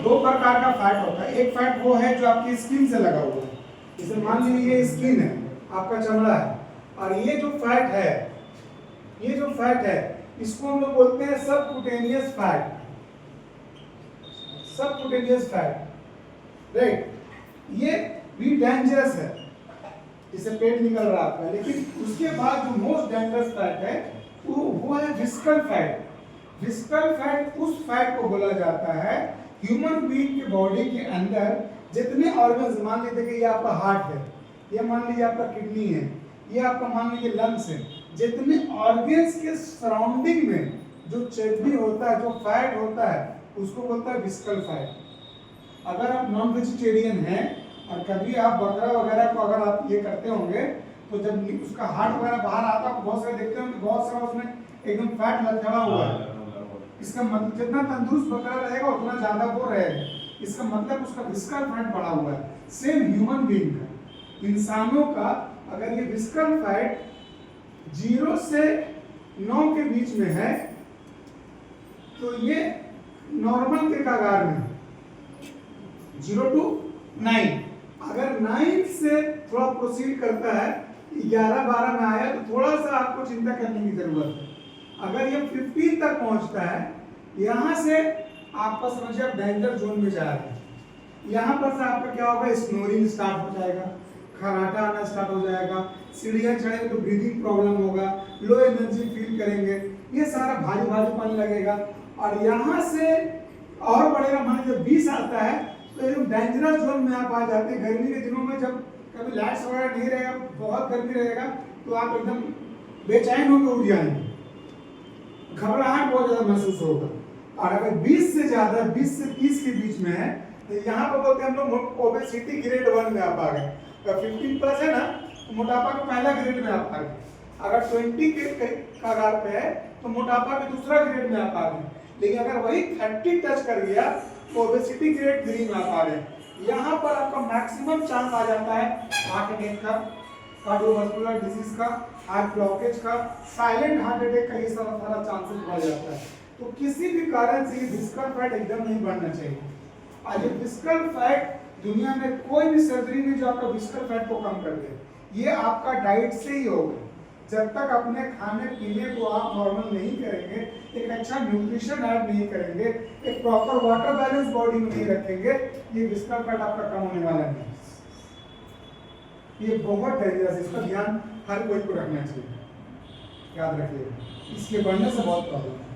दो प्रकार का फैट होता है। एक फैट वो है जो आपकी स्किन से लगा हुआ है, जैसे मान लीजिए ये स्किन है, आपका चमड़ा है, और ये जो फैट है, ये जो फैट है इसको हम लोग बोलते हैं subcutaneous fat, subcutaneous fat, right. ये भी डेंजरस है, जिसे पेट निकल रहा है आपका, लेकिन उसके बाद जो मोस्ट डेंजरस फैट है वो है विस्कल फैट। विस्कल फैट उस फैट को बोला जाता है ह्यूमन बीइंग के बॉडी के अंदर जितने ऑर्गन्स, मान लीजिए कि ये आपका हार्ट है, ये मान लीजिए आपका किडनी है, ये आपका मान लीजिए लंग्स है, जितने ऑर्गन्स के सराउंडिंग में जो चर्बी होता है, जो फैट होता है, उसको बोलता है विस्कल फैट। अगर आप नॉन वेजिटेरियन हैं और कभी आप बकरा वगैरह को अगर आप ये करते होंगे तो जब उसका हार्ट वगैरह बाहर आता है, बहुत सारे देखते होंगे, बहुत सारा उसमें एकदम फैट लटका हुआ है। इसका मतलब जितना तंदुरुस्त बकरा रहेगा उतना ज्यादा वो रहेगा, इसका मतलब उसका विस्कल फैट बढ़ा हुआ है। सेम ह्यूमन बीइंग का, इंसानों का अगर ये विस्कल फैट 0 से 9 के बीच में है तो ये नॉर्मल के कगार में, 0 to 9। अगर 9 से थोड़ा प्रोसीड करता है, 11-12 में आया तो थोड़ा सा आपको चिंता करने की जरूरत है। अगर ये 15 तक पहुंचता है, यहां से आपका समझिए आप डेंजर जोन में जा रहे हैं। यहाँ पर से आपका क्या होगा, स्नोरिंग स्टार्ट हो जाएगा, खर्राटा आना स्टार्ट हो जाएगा, सीढ़ियाँ चढ़ेंगे तो ब्रीदिंग प्रॉब्लम होगा, लो एनर्जी फील करेंगे, ये सारा भारी भारीपन लगेगा। और यहाँ से और बढ़ेगा, मान लीजिए 20 आता है तो एकदम डेंजरस जोन में आप आ जाते हैं। गर्मी के दिनों में जब कभी लाइट्स वगैरह नहीं रहेगा, बहुत गर्मी रहेगा, तो आप एकदम बेचैन होकर उठ जाएंगे, घबराहट बहुत ज्यादा महसूस होगा। और अगर 20 से ज्यादा, 20 से 30 के बीच में है तो यहाँ पर बोलते हैं हम लोग ओबेसिटी ग्रेड 1 में आप आ गए। अगर 15+ है ना तो मोटापा के पहला ग्रेड में आप आ गए। अगर 20 के कगार पे है तो मोटापा के दूसरा ग्रेड में आप आ गए। लेकिन अगर वही 30 टच कर गया तो ओबेसिटी ग्रेड 3 में आप आ गए। यहाँ पर आपका मैक्सिमम चांस आ जाता है हार्ट अटैक का, कार्डियोवास्कुलर डिजीज का, हार्ट ब्लॉकेज का, साइलेंट हार्ट अटैक का, ये सारा चांसेस बढ़ जाता है। तो किसी भी कारण से ये विस्कल फैट एकदम नहीं बढ़ना चाहिए। आज ये विस्कल फैट दुनिया में कोई भी सर्जरी नहीं जो आपका विस्कल फैट को कम कर दे, ये आपका डाइट से ही होगा। जब तक अपने खाने पीने को आप नॉर्मल नहीं करेंगे, एक अच्छा न्यूट्रिशन ऐड नहीं करेंगे, एक प्रॉपर वाटर बैलेंस बॉडी में नहीं रखेंगे, ये विस्कल फैट आपका कम होने वाला नहीं। ये बहुत डेंजरस है, इसका ध्यान हर कोई को रखना चाहिए, याद रखिएगा, इसके बढ़ने से बहुत प्रॉब्लम है।